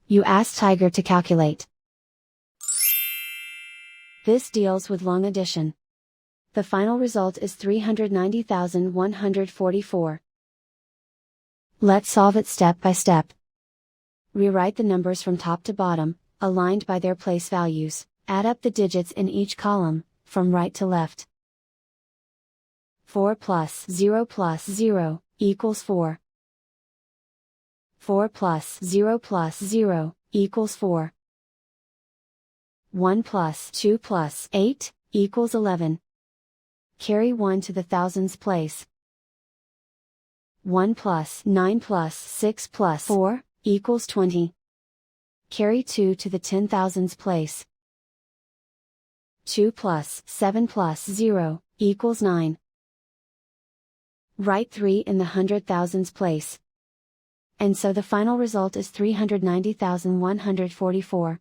You ask Tiger to calculate. This deals with long addition. The final result is 390,144. Let's solve it step by step. Rewrite the numbers from top to bottom, aligned by their place values. Add up the digits in each column, from right to left. 4 plus 0 equals 4. 4 plus 0 equals 4. 1 plus 2 plus 8 equals 11. Carry 1 to the thousands place. 1 plus 9 plus 6 plus 4 equals 20. Carry 2 to the 10,000s place. 2 plus 7 plus 0 equals 9. Write 3 in the 100,000s place. And so the final result is 390,144.